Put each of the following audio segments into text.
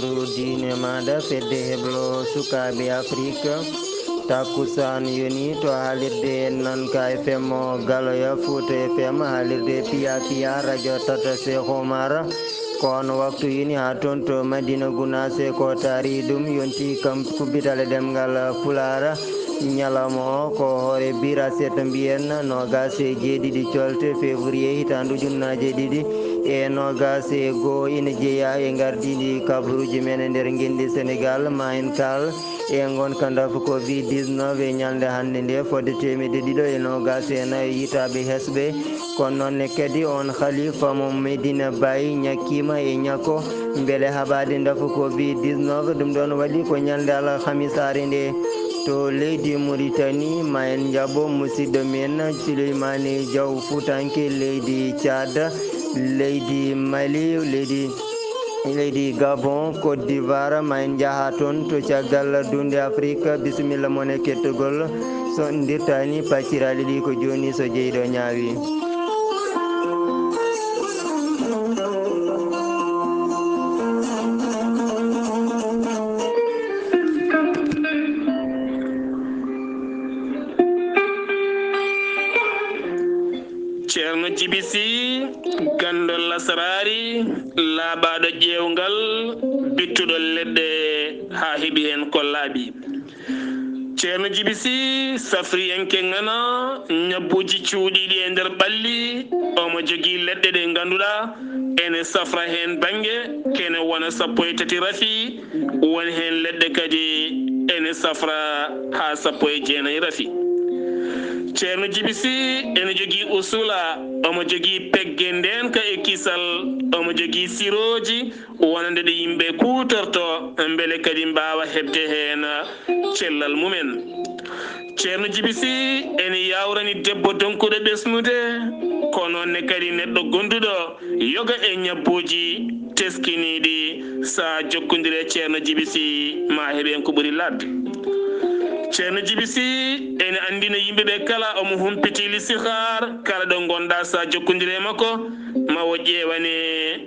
kabru dine maɗa fedde heblo sukaɓe Afrique takkusan yoni to haalirde Nanka FM Galoya Fouta FM haalirde Piya Piya radio Tata Cheikh Oumar kono waktu yini ha toon to Madina Gounass ko taari ɗum yonti kam kubbitale ɗemgal Pulara ñalawma o ko hoore bira setta mbiyen nogas e jeeɗiɗi colte février hitandu ujunnaje ɗiɗi e nogas e goho ina jeeya e gardiɗi kabaruji men e nder guinɗi Sénégal ma en kal e gonka dafa Covid-19 e ñalde hannde nde fodde temedde ɗiɗo e nogas e nayyo yitaɓe hesɓe kono noonne kadi on khalifa mo Medina Baye ñakkima e ñakko beele haɓade dafa Covid-19 ɗum ɗon waɗi ko ñalde alhamisare nde to leydi Mauritanie ma en jaɓo musidɗo men Souleymane Diaw Foutanke leydi Tchad leydi Mali leydi Gabon Côte d'Ivoire ma en jaaha toon to caggal dunde Afrique bisimilla mon e kettogol so dirtani paccirali ɗi ko joni so jeyɗo ñaawi. ceerno jibisi gandol lasarari laaɓaɗo ƴewgal bittuɗo leɗɗe ha heeɓi hen ko laaɓi ceerno jibisi safriyenke ngana ñabbuji cuuɗiɗi e nder ɓalli omo jogui leɗɗe ɗe ganduɗa ene safra hen banggue kene wona 13 rafi woni hen leɗɗe kadi ene safra ha 19 rafi ceerno jibisi ene jogui usula omo jogui pegge ndenka e kisal omo jogui siroji wonande ɗe yimɓe kutorto beele kadi mbawa hebde hen cellal mumen ceerno jibisi ene yawrani debbo donkuɗo ɓesnude ko noonne kadi neɗɗo gonduɗo yoga e ñabbuji teskiniɗi sa jokkodire ceerno jibisi ma heeɓen ko ɓuuri labde ceerno jibisi ene andina yimɓeɓe kala omo humpiti listihar kala ɗo gonɗa sa jokkodire makko mawo ƴewane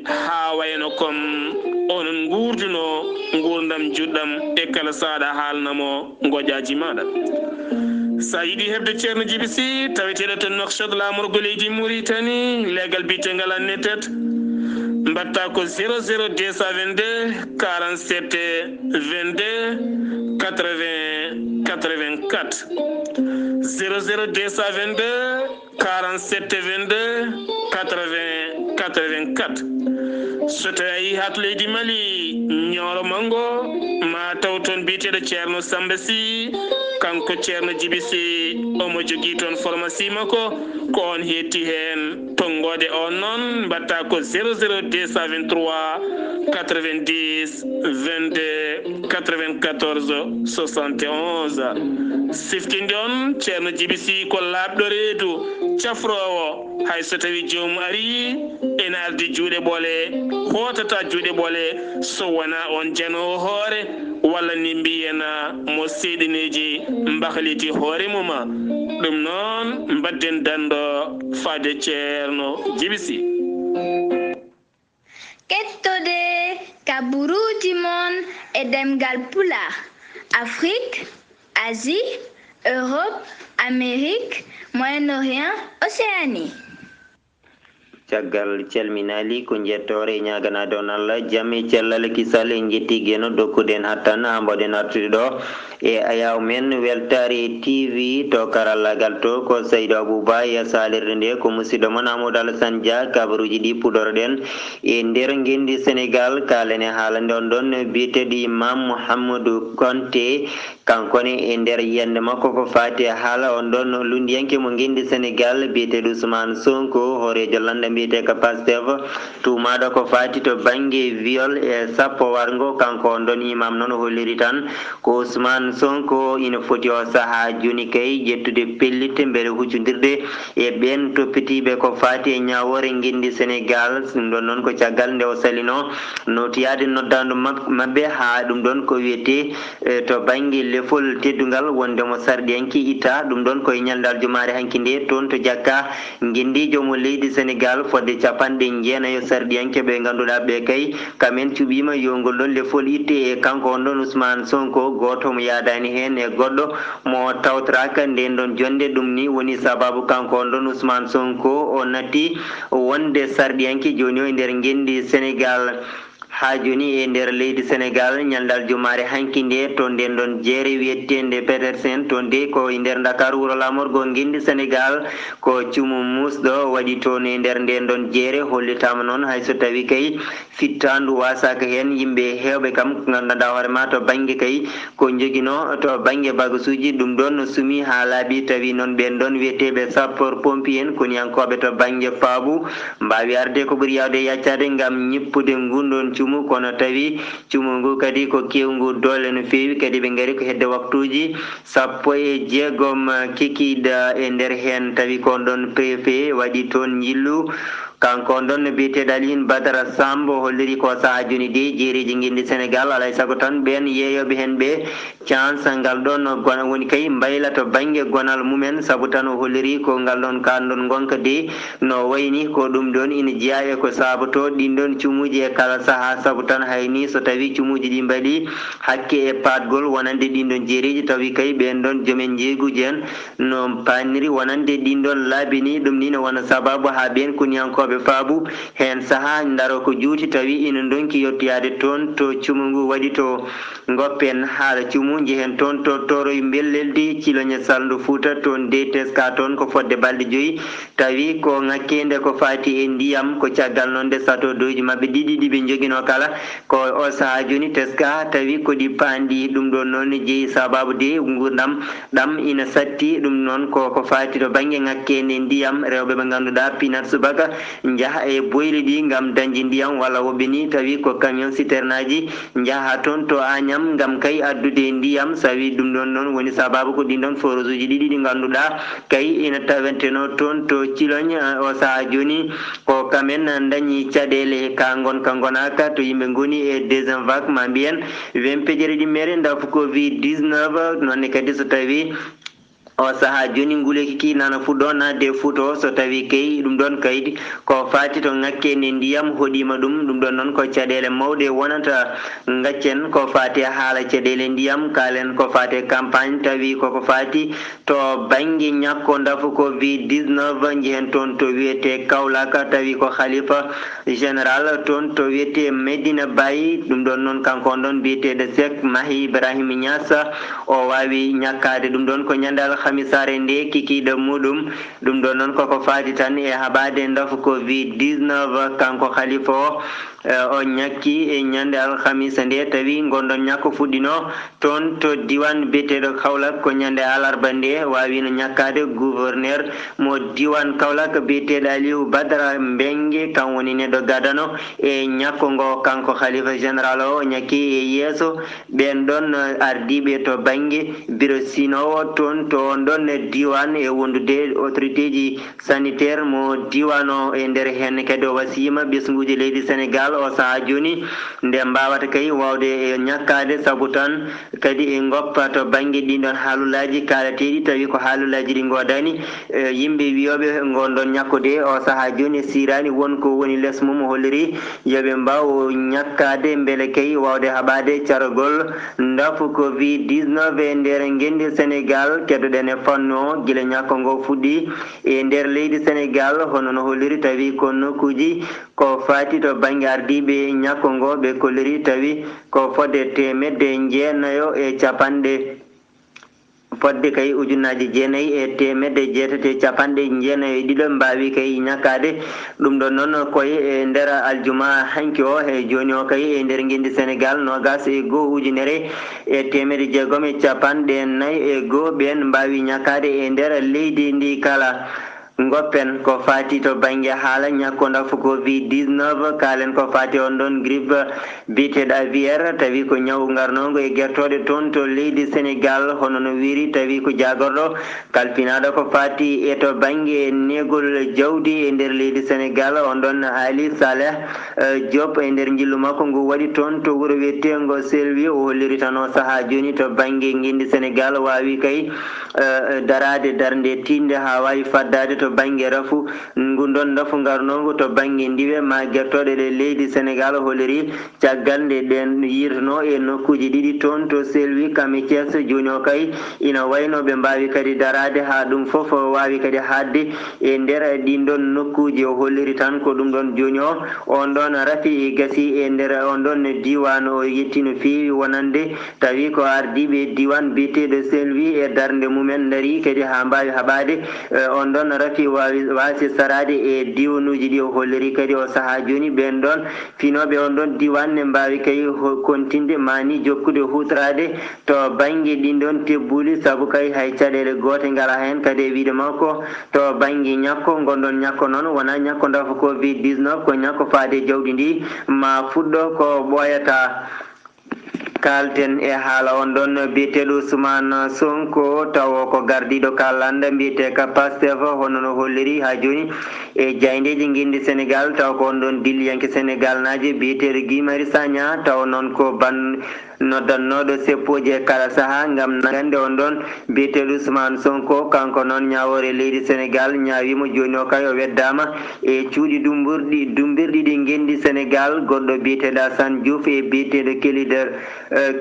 ha wayno comme onon gurduno gurdam juɗɗam e kala saɗa haalnamo goƴaji maɗa sa yiiɗi hebde ceerno jibisi taweteɗo to Nouakchott lamorgo leydi Mauritanie legal bitegal annetet mbatta ko 00 222 47 22 80 84 00 222 47 22 80 84 so tawi a yi hat leydi Mali ñooro mango ma taw toon biteɗo ceerno Samba Sy kanko ceerno jibisi omo jogui toon pharmacie makko ko on hetti hen tonggode on noon mbatta ko 00 223 90 22 94 71 siftinde on ceerno jibisi ko laaɓɗo reedu cafrowo hay so tawi joomum ari ene ardi juuɗe ɓoole hotata juuɗe ɓoole so wona on janowo hoore walla ni mbiyena mo seeɗineji mbahliti hoore muma ɗum noon mbadden dando faade ceerno jibisi kettode kaburuji mon e demgal pula Afrique Asie Europe Amérique Moyen-Orient Océanie caggal calminali ko jettore ñaganade on Allah jamme cellal kisal en jetti geno dokkuɗen hattan ha mbaɗen artude ɗo e ayaw men weltare TV to karallagal to ko Saydou Abouba ya salirde nde ko musidɗo mon Amadou Alassane Dia kabaruji ɗi puɗorɗen e nder gendi Sénégal kalene haalande on ɗon biyeteɗo Imam Mouhamadou Konté kankone e nder yiyande makko ko fati haala on ɗon lundiyanke mo gendi Sénégal biyeteɗo Ousmane Sonko horejo landa mbiyete ko Pastef tumaɗo ko fati to banggue viol e sappo wargo kanko on ɗon imam noon holliri tan ko Ousmane Sonko ina foti o saaha joni kay ƴettude pellitte beele huccodirde e ɓen toppitiɓe ko fati e ñawore gendi Sénégal ɗum ɗon noon ko caggal nde o salino notiyade noddandu mabɓe ha ɗum ɗon ko wiyete to banggue lefol teddugal wondemo sarɗiyanki itta ɗum ɗon koye ñaldal jumare hanki nde toon to jakka gendijo mo leydi Sénégal fodde capanɗe jeenayo sardiyanke ɓe ganduɗa ɓe kay kamen cuɓima yongol ɗon lefol itte e kanko on ɗon Ousmane Sonko goto mo yadani hen e goɗɗo mo tawtoraka nden ɗon jonde ɗum ni woni sababu kanko on ɗon Ousmane Sonko o natti wonde sardiyanke joni o e nder gendi Sénégal ha joni e nder leydi Sénégal ñaldal jumare hanki nde to nden ɗon jeere wiyettende Petersen to nde ko e nder Dakar wuro lamorgo gendi Sénégal ko cuumu musɗo waɗi toon e nder nden ɗon jeere hollitama noon hayso tawi kay fittandu wasaka hen yimɓe hewɓe kam gandanɗa hoorema to banggue kay ko joguino to banggue bagasuji ɗum ɗon suumi ha laaɓi tawi noon ɓen ɗon wiyeteɓe sapeur pompier en koniyankoɓe to banggue faabu mbawi arde ko ɓuuri yawde yaccade gam ñippude ngunɗon cuumu kono tawi cuumu ngu kadi ko kewngu doole no fewi kadi ɓe gaari ko hedde waktuji 16 kikiɗe e nder hen tawi kon ɗon préfet waɗi toon jillu kanko on ɗon no biyeteɗo Aline Badara Samb holliri ko saaha joni de jeeriji guindi Sénégal alay saago tan ɓen yeeyoɓe hen ɓe chance ngal ɗon gona woni kay mbayla to banggue gonal mumen saabu tan o holliri ko ngal ɗon kanɗon gonka de no wayni ko ɗum ɗon ina jeeya e ko sabato ɗin ɗon cuumuji e kala saaha saabu tan hayni so tawi cuumuji ɗi mbaɗi hakke e patgol wonande ɗin ɗon jeeriji tawi kay ɓen ɗon joomen jeeguji en no panniri wonande ɗin ɗon laabini ɗum ni ne wona sababu ha ɓen koniyankoɓe faabu hen saaha daro ko juuti tawi ina donki yettoyade toon to cuumu ngu waɗi to goppen haala cuumu jehen toon to toroye belleldi ciloñe saldu Fouta toon de teska toon ko fodde balɗe 5 tawi ko ngakkede ko fati e ndiyam ko caggal noon de sato doji mabɓe ɗiɗi ɓe joguino kala ko o saaha joni teska tawi koɗi panɗi ɗum ɗon noon jeeyi sababu de gurdam ɗam ina satti ɗum noon ko fati to banggue ngakkede ndiyam rewɓe ɓe ganduɗa Pinat Subaka jaaha e boyli ɗi gam dañde ndiyam walla woɓɓe ni tawi ko camion citerne aji jaaha toon to Agnam gam kay addude ndiyam sawi ɗum ɗon noon woni sababu ko ɗin ɗon forage uji ɗiɗi ɗi ganduɗa kay ina tawenteno toon to Cilogne o saaha joni ko kamen dañi caɗele ka gonka gonaka to yimɓe goni e deuxiéme vague ma mbiyen wempejere ɗimmere dafu Covid 19 nonne kadi so tawi o saaha joni nguleki nana fuɗɗo nadde Fouta o so tawi kay ɗum ɗon kaydi ko fati to ngakkede ndiyam hoɗima ɗum ɗon noon ko caɗele mawɗe wonata gaccen ko fati haala caɗele ndiyam kalen ko fati campagne tawi koko fati to banggue ñakko dafu Covid 19 jehen toon to wiyete Kaolack tawi ko khalifa général toon to wiyete Medina Baye ɗum ɗon noon kanko on ɗon biyeteɗo Cheikh Mahi Ibrahima Niass o wawi ñakkade ɗum ɗon ko ñandal hamisare nde kikiɗe muɗum ɗum ɗon noon koko fati tan e haɓade dafu Covid 19 kanko khalifa o ñakki e ñande alhamisa nde tawi gonɗon ñakko fuɗɗino toon to diwan biyeteɗo Kaolack ko ñande alarba nde wawino ñakkade gouverneur mo diwan Kaolack biyeteɗo Aliou Badara Mbengue kan woni neɗɗo gadano e ñakko ngo kanko khalifa général o ñakki e yeeso ɓen ɗon ardiɓe to banggue bureau sinowo toon to on ɗon diwan e wondude autorité ji sanitaire mo diwan o e nder hen kadi o wasima ɓesguji leydi Sénégal o saaha joni nde mbawata kay wawde e ñakkade saabu tan kadi e goppa to banggue ɗinɗon haalulaji kalateɗi tawi ko haalulaji ɗi godani yimɓe wiyoɓe gonɗon ñakkude o saaha joni sirani wonko woni less mum holliri yoɓe mbaw ñakkade beele kay wawde haɓade cargol dafu Covid 19 e nder gendi Sénégal keddoɗen e fannu o guila ñakko ngo fuɗɗi e nder leydi Sénégal hono no holliri tawi ko nokkuji ko fati to banggue ardiɓe ñakko ngo ɓe kolliri tawi ko fodde 100 e capanɗe fodde kay ujunnaji 9 e 168 mbawi kay ñakkade ɗum ɗon noon koye e nder aljuma hanki o e joni o kay e nder gendi Sénégal nogas e 1 ujunere e 150 ɓen mbawi ñakkade e nder leydi ndi kala goppen ko fati to banggue haala ñakko dafu Covid 19 kalen ko fati on ɗon grippe biteɗo aviaire tawi ko ñaw garnogo e guertoɗe toon to leydi Sénégal hono no wiri tawi ko jagorɗo kalpinaɗo ko fati e to banggue negol jawdi e nder leydi Sénégal on ɗon Ali Saleh Diop e nder jillu makko ngu waɗi toon to wuuro wiyetego Selwi o holliri tan o saaha joni to banggue guindi Sénégal wawi kay darade darde tinde ha wawi faddade to to banggue rafu ngundon rafu garnogo to banggue ndiwe ma gertoɗe ɗe leydi Sénégal holliri caggal nde ɗen yirno e nokkuji ɗiɗi toon to selwi kami Thiès joni o kay ina wayno ɓe mbawi kadi darade ha ɗum foof wawi kadi hadde e nder ɗin ɗon nokkuji o holliri tan ko ɗum ɗon joni o on ɗon rafi gasi e nder on ɗon diwan o yetti no fewi wonande tawi ko ardiɓe diwan biyeteɗo selwi e darde mumen daari kadi ha mbawi haɓade on ɗon rafi wasi sarade e diwanuji ɗi o holliri kadi o saaha joni ɓen ɗon finoɓe on ɗon diwan ne mbawi kay kontinde mani jokkude hutorade to banggue ɗin ɗon tebbuli saabu kay hay caɗele gote ngala hen kadi e wiide makko to banggue ñakko gonɗon ñakko noon wona ñakko dafa Covid-19 ko ñakko faade jawdi ndi ma fuɗɗo ko ɓoyata kalten e haala on ɗon biyeteɗo Ousmane Sonko taw ko gardiɗo kallanda mbiyete ka Pastef hono no holliri ha joni e jayndeji guindi Sénégal taw ko on ɗon dilliyanke Sénégal naji biyeteɗo Guy Marius Sagna taw noon ko noddannoɗo seppoji e kala saaha gam nagande on ɗon biyeteɗo Ousmane Sonko kanko noon ñawore leydi Sénégal ñawimo joni o kay o weddama e cuuɗi dumbirɗi ɗi guendi Sénégal goɗɗo biyeteɗo Assane Diouf e biyeteɗo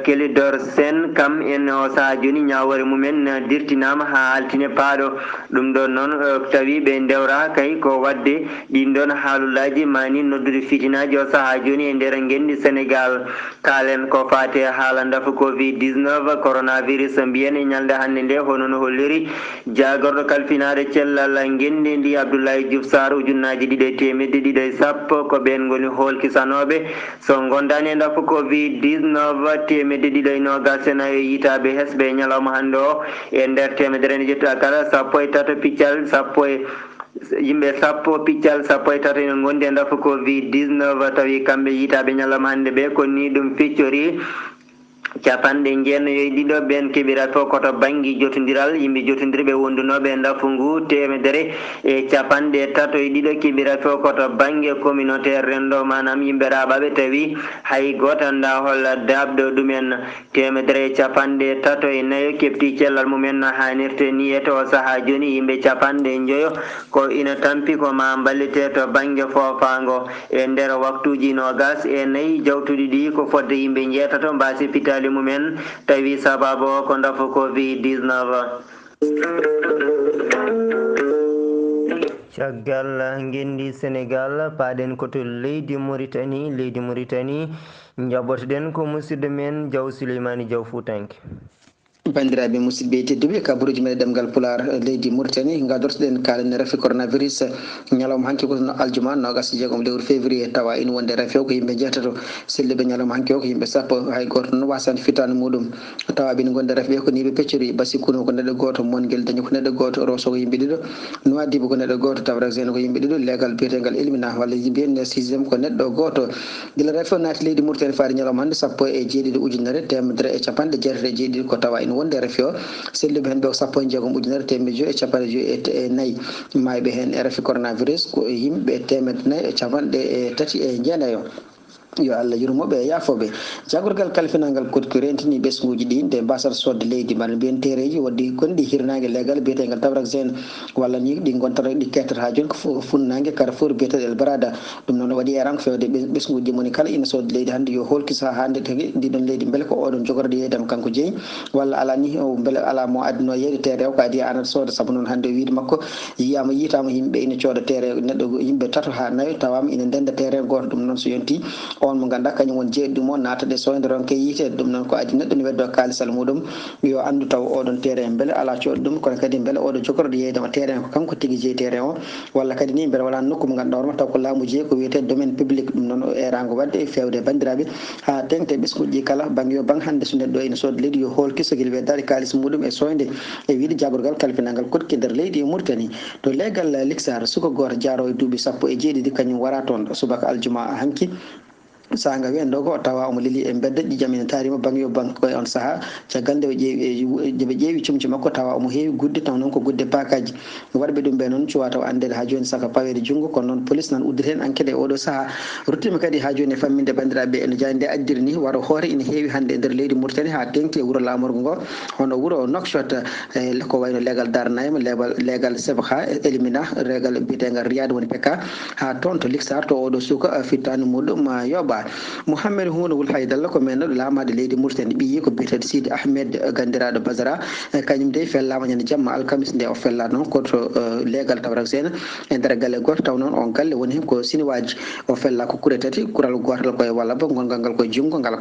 Kelidor Sen kam en o saaha joni ñawore mumen dirtinama ha altine paaɗo ɗum ɗon noon tawi ɓe dewra kay ko wadde ɗin ɗon haalullaji mani noddude fitinaji o saaha joni e nder guendi Sénégal kalen ko fate haala dafa Covid-19 coronavirus mbiyen e ñalde hande nde hono no holliri jagorɗo kalfinaɗo cellal guendi ndi Abdoulaye Diouf Sarr ujunnaji ɗiɗi e temedde ɗiɗi e sappo ko ɓen goni holkisanoɓe so gondani e dafa Covid-19 temedde ɗiɗi e nogas e nayi yitaɓe hesɓe ñalawma hande o e nder temedere nde jetta kala sappo e tato piccal yimɓe sappo piccal sappo e tato ene gondi e dafa Covid-19 tawi kamɓe yitaɓe ñalawma hande ɓe ko ni ɗum feccori capanɗe jeenayi ɗiɗo ɓen keɓira to koto banggue jotodiral yimɓe jotodirɓe wondunoɓe e dafu ngu temedere e capanɗe tato e ɗiɗo keɓira to koto banggue communautaire rendo manam yimɓe raɓaɓe tawi hay goto anda holla dabɗo ɗumen temedere e capanɗe tato e nayyo kefti cellal mumen no hannirte ni e to saaha joni yimɓe capanɗe joyo ko ina tampi ko ma ballite to banggue fofango e nder waktuji nogas e nayyi jawtuɗi ɗi ko fodde yimɓe jeetato mbasi pitali mumen tawi sababu o ko dafa Covid-19 caggal gendi Sénégal paaɗen koto leydi Mauritanie jaɓotoɗen ko musidɗo men Diaw Souleymani Diaw Foutanké bandiraɓe musidɓe tedduɓe kabaruji meɗen ɗemgal pular leydi Mauritanie gadortoɗen kalen rafi coronavirus ñalawma hanki kono aljuma nogas jeegom lewru février tawa ina wonde rafi o ko yimɓe jeetato selliɓe ñalawma hanki o ko yimɓe sappo hay goto no wasani fitani muɗum tawa ɓene gonde rafi ɓe ko niɓe peccori basi kuno ko neɗɗo goto monguel dañi ko neɗɗo goto roso ko yimɓe ɗiɗo noadiba ko neɗɗo goto tawrasene ko yimɓe ɗiɗo legal biyetegal ilmina walla mbiyen sixiéme ko neɗɗo goto guila rafi o naati leydi Mauritanie faade ñalawma hande sappo e jeeɗiɗi ujunere temedere e capanɗe jeetati e jeeɗiɗi ko tawa ina wonde rafi o selluɓe hen ɓe ko sappo e jeegom ujunere temedde joyyi e capanɗe joyyi e nayyi mayɓe hen e rafi coronavirus ko yimɓe temedde nayyi e capanɗe e tati e jeenayo yo Allah yurmoɓe e yaafoɓe jagorgal kalfinalgal ko rentini ɓesguji ɗi nde mbasata sodde leydi mbaɗa mbiyen tereji wadde gonɗi hirnage légal biyetegal tawraksene walla ni ɗi gontata ɗi kettata ha joni ko funnangue Carrefour biyeteɗo El Barada ɗum noon waɗi eran ko fewde ɓesguji ɗi moni kala ina sodde leydi hande yo holkisa hande tagi ndiɗon leydi beele ko oɗon jogorɗo yeydema kanko jeeyi walla ala ni beele ala mo addino yeeyde terre o ko adi anata sooda saabu noon hande o wiide makko yitama yimɓe ina cooda terre neɗɗo yimɓe tato ha nayo tawama ina ndenda terre goto ɗum noon so yonti on mo ganduɗa kañum won jeeɗi ɗum o natade soyde ronke yiitede ɗum noon ko adi neɗɗo ne weddo kalisal muɗum yo andu taw oɗon terrain beele ala cooɗo ɗum kono kadi beele oɗo jogorɗo yeydema terrain ko kanko tigui jeeyi terrain o walla kadi ni beele wala nokku mo ganduɗa hoorema taw ko laamu jeeyi ko wiyete domaine public ɗum noon erago wadde fewde bandiraɓe ha tengte ɓesguji kala banggue yo bang hande so neɗɗo ina sooda leydi yo holkiso guel weddade kalis muɗum e soyde e wiide jagorgal kalfinalgal kotki nder leydi e Mauritanie to leggal Lixar suka goto jaaro e duuɓi sappo e jeeɗiɗi kañum wara toon subaka aljuma hanki sanga wen do ko tawa omo lili e bedde di jamina tarima bangyo bank ko on saha caggal nde ɓe ƴeewi cumci makko tawa omo heewi gudde taw noon ko gudde pakaji warɓe ɗum ɓe noon cuwa taw andede ha joni saka pawede junggo kono noon police nan udditi hen enquête e oɗo saaha ruttima kadi ha joni e famminde bandiraɓe ene jani nde addiri ni waro hoore ine heewi hande e nder leydi Mauritanie ha tengti e wuuro lamorgo ngo hono wuuro Nouakchott ko wayno leegal Darnayma leegal Sebha Elimina leegal mbiyetegal Riyad woni Peka ha toon to Lixar to oɗo suka fittani muɗum yoɓa Mouhamed Houna Wul Haydalla ko men lamade leydi Mauritanie ɓiyi ko biyeteɗo Sidi Ahmed gandiraɗo Basara kañum de fellama ñande jamma alkamis nde o fella noon koto leegal tawrak sena e nder galle goto taw noon on galle woni hen ko siniwaji o fella ko kuure tati kural gotal koye wallaba gongal ngal koye junggo ngal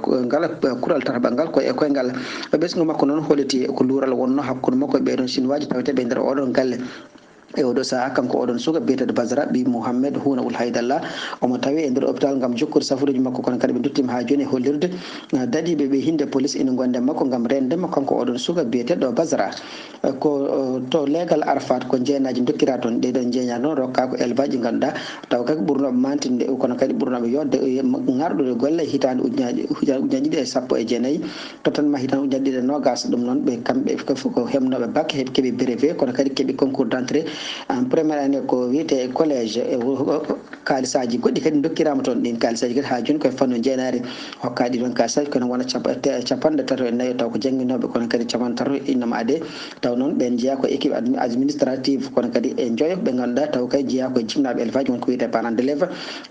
kural tataɓal ngal koye koyngal ɓesgu makko noon holiti ko luural wonno hakkude makko e ɓeɗon siniwaji taweteɓe nder oɗon galle e oɗo saaha kanko oɗon suka biyeteɗo Basara ɓi Mouhamed Houna Wul Haydalla omo tawi e nder hôpital gam jokkude safaruji makko kono kadi ɓe duttima ha joni e hollirde daɗiɓe ɓe hinde police ina gonde makko gam rendema kanko oɗon suka biyeteɗo Basara ko to leegal Arafat ko jeenaji dokkira toon ɗeɗon jeeña noon rokka ko élevage ɗi ganduɗa taw kadi ɓurnoɓe mantinde kono kadi ɓurnoɓe yodde garɗude golle hitande ujunaji ɗiɗi e sappo e jeenayyi totanma hitande ujunaji ɗiɗi e nogas ɗum noon ɓe kamɓe fof ko hemnoɓe bac heɓe keeɓi brevet kono kadi keeɓi concours d' entrée en premiére année ko wiyete collége kalisaji goɗɗi kadi dokkirama toon ɗin kalisaji kadi ha joni koye fanno jeenari hokka ɗi ɗon kalisaji kono wona capanɗe tato e nayyo taw ko jangguinoɓe kono kadi capanɗe tato innama ade taw noon ɓen jeeya ko équipe administrative kono kadi e joyo ɓe ganduɗa taw kay jeeya koye jimnaɓe élevage wonko wiyete parent d' élève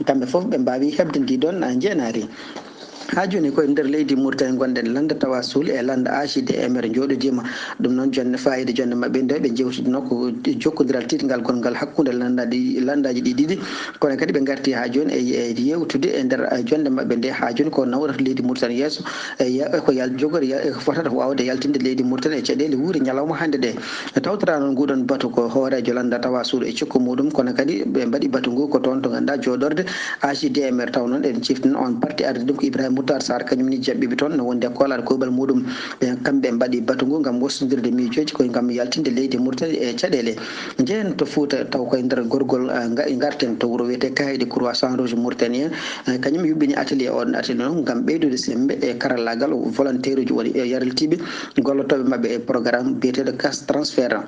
kamɓe foof ɓe mbawi hebde ndi ɗon jeenari ha joni koye nder leydi Mauritanie gonɗen lande Tawasul e lande AGD emer joɗodima ɗum noon jonde fayida jonde mabɓe nde ɓe jewtidino ko jokkodiral titgal gongal hakkude landaji ɗi ɗiɗi kono kadi ɓe garti ha joni e yewtude e nder jonde mabɓe nde ha joni ko nawrata leydi Mauritanie yesso ko jogori fotata wawde yaltinde leydi Mauritanie e caɗele wuuri ñalawma hande ɗe tawtora noon nguɗon batu ko hoorejo landa Tawasul e cikku muɗum kono kadi ɓe mbaɗi batu ngu ko toon to ganduɗa joɗorde AGD emer taw noon ɗen ciftino on parti arde ɗum ko Ibrahima Moutar Sarr kañum ni jaɓɓiɓe toon no wonde koolade koɓal muɗum ɓe kamɓe mbaɗi batu ngu gam wostodirde miijoji koye gam yaltinde leydi Mauritanie e caɗele jehen to Fouta taw koye nder gorgol garten to wuuro wiyete Kahidi Croissant Rouge Mauritanien kañum yuɓɓini atelier on atelier noon gam ɓeydude sembe e karallagal volontaire uji woni yarlitiɓe gollotoɓe mabɓe e programme biyeteɗo cash transfert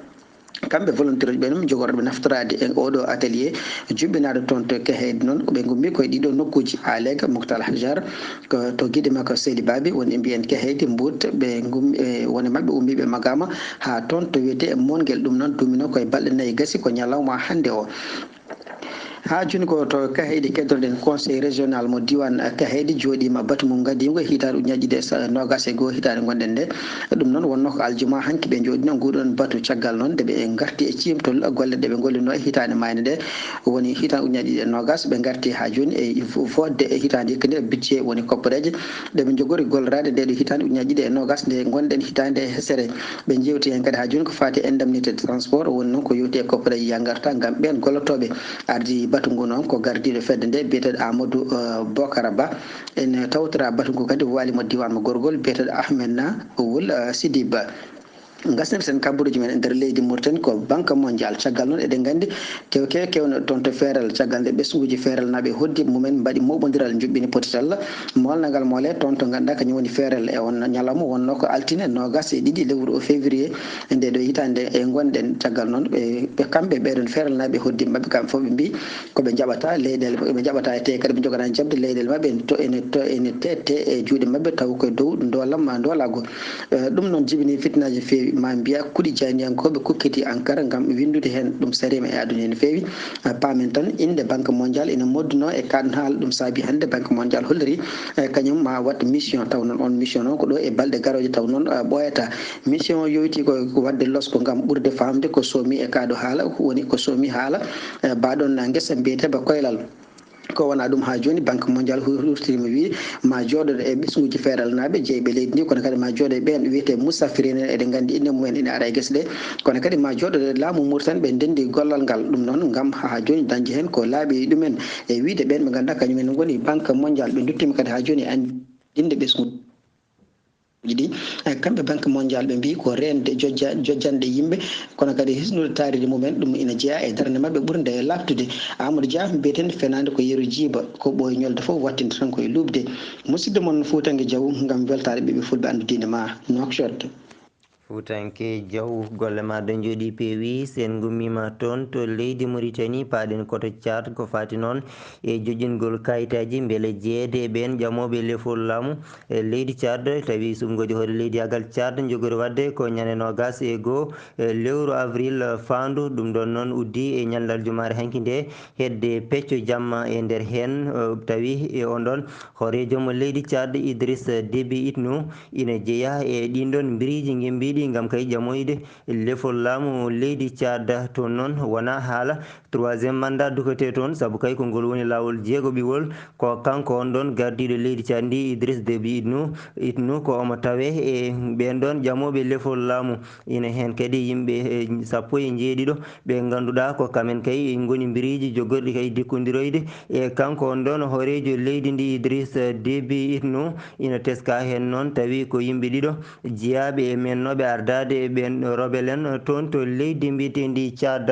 kamɓe volontaire uji ɓe noon jogorɓe naftorade e oɗo atelier juɓɓinade toon to Kahedi noon ɓe gummi koye ɗiɗo nokkuji Alega Moukhtar Hajar to guiɗe makko Seydi Babi woni mbiyen Kahedi Mbout ɓe gummi woni mabɓe ummiɓe Magama ha toon to wiyete Monguel ɗum noon dumino koye balɗe nayyi gassi ko ñalawma hande o ha joni ko to Kahedi keddoɗen conseil régional mo diwan Kahedi jooɗima batu mum gaddigo hitande ujunaji ɗiɗi nogas e goho hitande gonɗen nde ɗum noon wonno ko aljuma hanki ɓe jooɗino nguɗon batu caggal noon ndeɓe garti e cimtol golle ɗeɓe gollino e hitande mayne nde woni hitande ujunaji ɗiɗi e nogas ɓe garti ha joni e fodde e hitande hikka nde budget woni koppareje ɗeɓe jogori gollorade nde ɗo hitande ujunaji ɗiɗi e nogas nde gonɗen hitande e hesere ɓe jewti hen kadi ha joni ko fati indemnité de transport woni noon ko yewti e koppareje ya garta gam ɓen gollotoɓe ardi batu ngu noon ko gardiɗo fedde nde biyeteɗo Amadou Bocara Ba ene tawtora batu ngu kadi walimo diwan mo gorgol biyeteɗo Ahmedna Wul Sidiba gasnebe sen kabburuji men e nder leydi Mauritanie ko banque mondial caggal noon eɗen gandi kewno toon to feeral caggal nde ɓesguji feeral naɓe hoddi mumen mbaɗi moɓodiral juɓɓini potital molnagal mole toon to ganduɗa kañum woni feeral e on ñalawma wonno ko altine nogas e ɗiɗi lewru février nde ɗo hitande e gonɗen caggal noon ɓe kamɓe ɓeɗon feeral naɓe hoddi mabɓe kamɓe foof ɓe mbi koɓe jaɓata leyɗele ɓe jaɓata e te kadi ɓe jogana jabde leyɗele mabɓe ene tette e juuɗe mabɓe taw koye dow dolago ɗum noon jibini fitnaji feewi ma mbiya kuuɗi janiyankoɓe kukkiti Ankara gam windude hen ɗum sarima e aduna hen feewi pamen tan inde banque mondial ina modduno e kaɗon haala ɗum saabi hande banque mondial holliri kañum ma wat mission taw noon on mission noon ko ɗo e balɗe garoje taw noon ɓoyata mission o yowiti ko wadde losko gam ɓurde famde ko soomi e kaɗo haala woni ko soomi haala baɗon guesa mbiyeteba koylal ko wona ɗum ha joni banque mondial hurtirima wi ma jooɗoɗo e ɓesguji feeral naɓe jeeyiɓe leydi ndi kono kadi ma jooɗo e ɓen wiyete Moussafirine eɗen gandi inde mumen ina ara e guese ɗe kono kadi ma jooɗoɗo e laamu Mauritanie ɓe ndendi gollal ngal ɗum noon gam ha joni dañde hen ko laaɓi ɗumen e wiide ɓen ɓe ganduɗa kañumen goni banque mondial ɓe duttima kadi ha joni andinde ɓesguji ɗi kamɓe banque mondial ɓe mbi ko rende jojjanɗe yimɓe kono kadi hisnude taaride mumen ɗum ina jeeya e darde mabɓe ɓurde e laftude. Amadou Dia mbiyeten fenade ko yeru jiiba ko ɓooye ñolde fof wattinde tan koye lubde. musidɗo moon Foutangue Diaw gam weltade ɓeɓe fulɓe andudine ma Nouakchott. Fuutanke Diaw golle maɗa jooɗi peewi sen gummima toon to leydi Mauritanie paaɗen koto Tchad ko fati noon e joƴingol kayitaji beele jeeyede e ɓen ƴamoɓe lefol laamu e leydi Tchad tawi sumgodi hoore leydi yagal Tchad jogori wadde ko ñande nogas e goho lewru avril fandu ɗum ɗon noon uddi e ñalde aljumare hanki nde hedde pecco jamma e nder hen tawi e on ɗon hoorejomo leydi Tchad Idrissa Déby Itno ina jeeya e ɗin biriji gembiɗi gam kay ƴamoyde lefol laamu leydi Tchad toon noon wona haala 3e mandat dukete toon saabu kay ko ngol woni lawol jeegoɓiwol ko kanko on ɗon gardiɗo leydi Tchad ndi Idriss Déby Itno ko omo tawe e ɓen ɗon ƴamoɓe lefol laamu ina hen kadi yimɓe 17 ɓe ganduɗa ko kamen kay goni biriji jogorɗi kay dikkodiroyde e kanko on ɗon hoorejo leydi ndi Idriss Déby Itno ina teska hen noon tawi ko yimɓe ɗiɗo jeeyaɓe e mennoɓe ardade e ɓen rebelle en toon to leydi mbiyetendi Tchad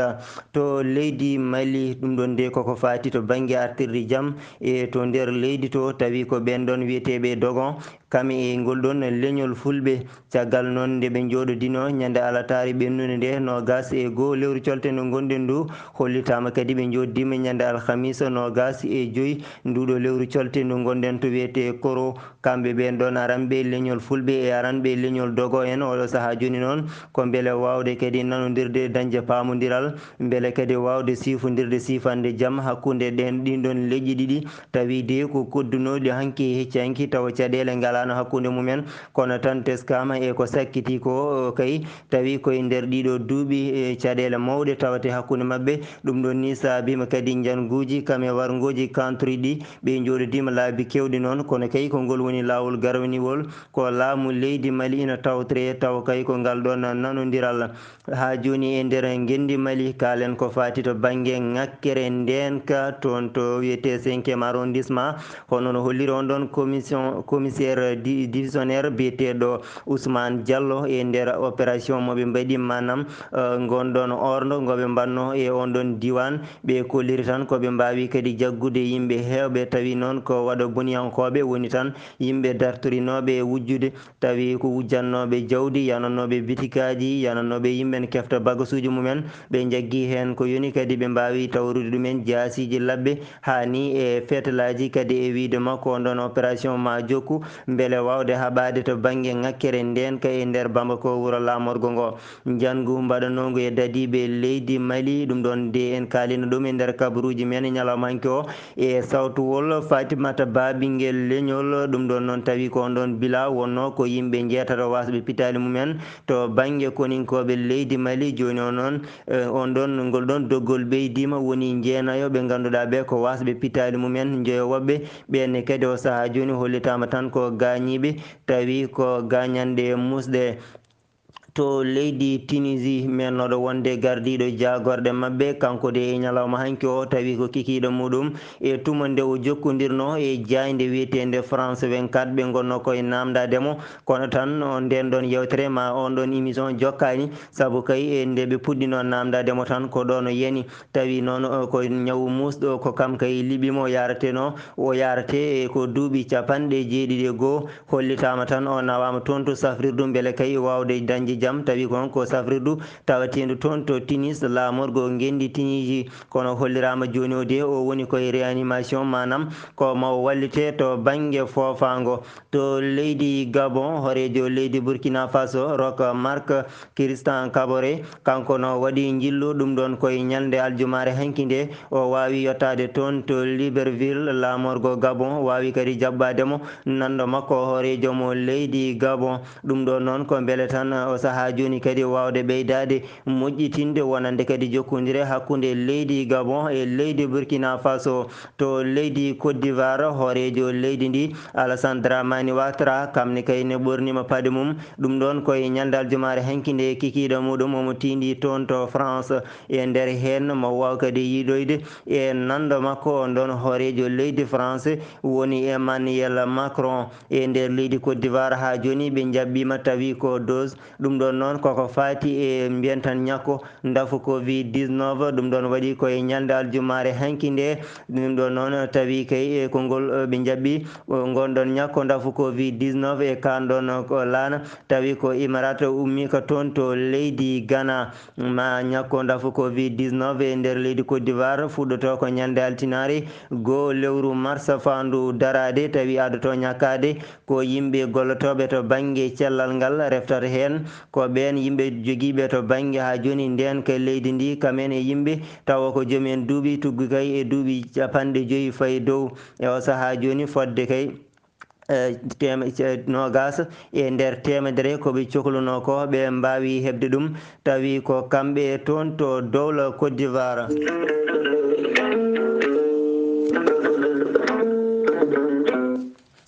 to leydi Mali ɗum ɗon nde koko fati to banggue artirde jaam e to nder leydi to tawi ko ɓen ɗon wiyeteɓe Dogon kame e ngol ɗon leñol fulɓe caggal noon nde ɓe jooɗodino ñande alatari ɓennude nde nogas e goho lewru colte nde gonɗen ndu hollitama kadi ɓe joddima ñande alhamisa nogas e 5 nduɗo lewru colte ndu gonɗen to wiyete Koro kamɓe ɓen ɗon aranɓe leñol fulɓe e aranɓe leñol Dogon en oɗo saaha joni noon ko beele wawde kadi nanodirde dañde pamodiral beele kadi wawde sifodirde sifande jaam hakkude ɗin ɗon leƴƴi ɗiɗi tawi de ko koddunoɗi hanki hecci hanki tawa caɗele galano hakkude mumen kono tan teskama e ko sakkiti ko kay tawi koye nder ɗiɗo duuɓi caɗele mawɗe tawate hakkude mabɓe ɗum ɗon ni saabima kadi janguji kame wargoji country ɗi ɓe joɗodima laabi kewɗi noon kono kay ko ngol woni lawol garwaniwol ko laamu leydi Mali ina tawtore taw kay ko ngal ɗon nanodiral ha joni e nder gendi Mali kalen ko fati to banggue ngakkere ndenka toon to wiyete 5e arrondissement hono no holliri on ɗon commissaire divisionnaire biyeteɗo Ousmane Diallo e nder opération moɓe mbaɗi manam gonɗon ordo goɓe mbanno e on ɗon diwan ɓe kolliri tan koɓe mbawi kadi jaggude yimɓe hewɓe tawi noon ko waɗa boniyankoɓe woni tan yimɓe dartorinoɓe wujjude tawi ko wujjannoɓe jawdi yananoɓe bitikaji yananoɓe yimɓe ne kefta bagasuji mumen ɓe jaggui hen ko yoni kadi ɓe mbawi tawrude ɗumen jasiji labɓe hani e fetelaji kadi e wiide makko on ɗon opération ma jokku beele wawde haɓade to banggue ngakkere ndenka e nder Bamako wuuro lamorgo ngo jangu mbaɗanogo e dadiɓe leydi Mali ɗum ɗon de en kalino ɗum e nder kabaruji men ñalawma hanki o e sawtowol Fatimata Ba ɓinguel leñol ɗum ɗon noon tawi ko on ɗon bila wonno ko yimɓe jeetato wasɓe pitali mumen to banggue koninkoɓe leydi Mali joni o noon on ɗon ngol ɗon doggol ɓeydima woni jeenayo ɓe ganduɗa ɓe ko wasɓe pitali mumen jeeyowoɓɓe ɓenne kadi o saaha joni hollitama tan ko gañiɓe tawi ko gañanɗe musɗe to leydi Tunisie mennoɗo wonde gardiɗo jagorɗe mabɓe kanko de e ñalawma hanki o tawi ko kikiɗe muɗum e tuma nde o jokkodirno e jayde wiyetede France 24 ɓe gonno koye namdademo kono tan nden ɗon yewtere ma on ɗon émission jokkani saabu kay e nde ɓe puɗɗino namdademo tan ko ɗon yani tawi noon ko ñawu musɗo ko kam kay liɓimo yarateno o yarate ko duuɓi 70 hollitama tan o nawama toon to safrirdu beele kay wawde dañde jaam tawi ko on ko safrirdu tawatedu toon to Tunis lamorgo gendi Tunisie kono hollirama joni o de o woni koye réanimation manam ko mawo wallite to banggue fofango to leydi Gabon horejo leydi Burkina Faso Roch Marc Christian Kaboré kanko no waɗi jillu ɗum ɗon koye ñalde aljumare hanki nde o wawi yettade toon to Libreville lamorgo Gabon wawi kadi jaɓɓademo nando makko horejomo leydi Gabon ɗum ɗon noon ko beele tan o saaha ha joni kadi wawde ɓeydade moƴƴitinde wonande kadi jokkudire hakkude leydi Gabon e leydi Burkina Faso. To leydi Côte d'Ivoire hoorejo leydi ndi Alassane Dramane Ouattara kamne kayne ɓornima paade mum ɗum ɗon koye ñalde aljumare hankide kikiɗo muɗum omo tindi toon to France e nder hen mo waw kadi yiiɗoyde e nando makko on ɗon hoorejo leydi France woni Emmanuel Macron e nder leydi Côte d'Ivoire ha joni ɓe jaɓɓima tawi ko dose ɗum ɗon noon koko fati e mbiyen tan ñakko dafu Covid-19 ɗum ɗon waɗi koye ñalde aljumare hankide ɗum ɗon noon tawi kay kongol ɓe jaɓɓi gonɗon ñakko dafu Covid-19 e kanɗon ko laana tawi ko Imarata ummi ko toon to leydi Ghana ma ñakko dafu Covid-19 e nder leydi Côte d'Ivoire fuɗɗoto ko ñalde altinari 2 lewru mars fandu darade tawi adoto ñakkade ko yimɓe gollotoɓe to banggue cellal ngal reftata hen ko ɓen yimɓe joguiɓe to banggue ha joni nden ka leydi ndi kamen e yimɓe tawa ko joom en duuɓi tuggu kay e duuɓi 50 fayi dow e o saaha joni fodde kay nogas e nder temedere koɓe cohluno ko ɓe mbawi hebde ɗum tawi ko kamɓe toon to dowla Côte d'Ivoire.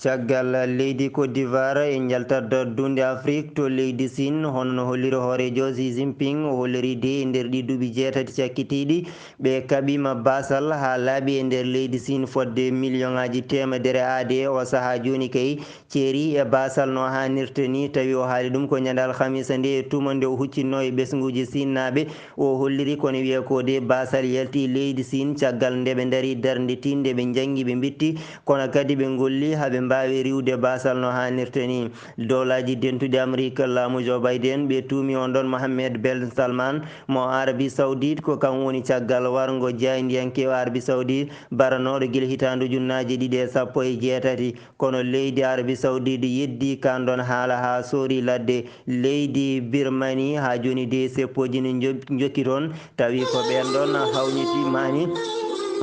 caggal leydi Côte d'Ivoire e jaltata dunde Afrique to leydi Sin hono no holliri hoorejo Xi Jinping o holliride e nder ɗi duuɓi 6 cakkitiɗi ɓe kaɓima basal ha laaɓi e nder leydi Sin fodde million ngaji temedere aade o saaha joni kay ceeri e basal no hannirta ni tawi o haali ɗum ko ñande alhamisa nde e tuma nde o huccinno e ɓesguji sinnaɓe o holliri kono wiye ko de basal yalti leydi Sin caggal nde ɓe daari darde tinde ɓe jangi ɓe bitti kono kadi ɓe golli haɓe mbawi riwde basal no hannirta ni. dowlaji dentuɗi Amérique laamu Joe Biden ɓe tuumi on ɗon Mohammed Ben Salman mo Arabie Saoudite ko kam woni caggal wargo jaydiyanke Arabie Saoudite baranoɗo guila hitandu junnaji 2018 kono leydi Arabie Saoudite yeddi kanɗon haala ha soori ladde leydi Birmanie ha joni de seppoji ne jokki toon tawi ko ɓen ɗon hawniti mani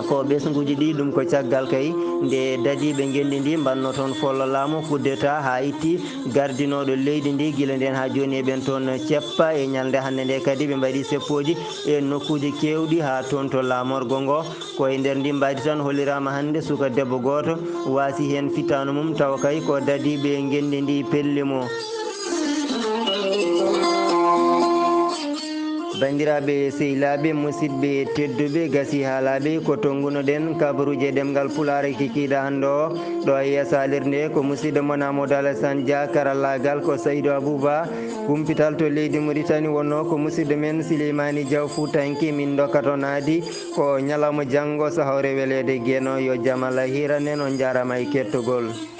ko ɓesguji ɗi ɗum ko caggal kay nde dadi ɓe gendidi mbanno toon follo laamu coup d'état ha itti gardinoɗo leydi ndi guila nden ha joni eɓen toon ceppa e ñalde hande nde kadi ɓe mbaɗi seppoji e nokkuji kewɗi ha toon to laamorgo ngo koye nder ndi mbadi tan hollirama hande suka debbo goto wasi hen fittanu mum taw kay ko dadi ɓe gendidi pellimo. bandiraɓe sehilaɓe musidɓe tedduɓe gasi haalaɓe ko tongunoɗen kabaruji e ɗemgal pulare kikiɗa hande o ɗo e yesso alirde ko musidɗo mon Amadou Alassane Dia karallagal ko Saydou Abouba humpital to leydi Mauritanie wonno ko musidɗo men Souleymani Diaw Foutanki min dokkatonaadi ko ñalawma janggo sahawre welede gueno yo jaam Allah hiranen on jarama e kettogol.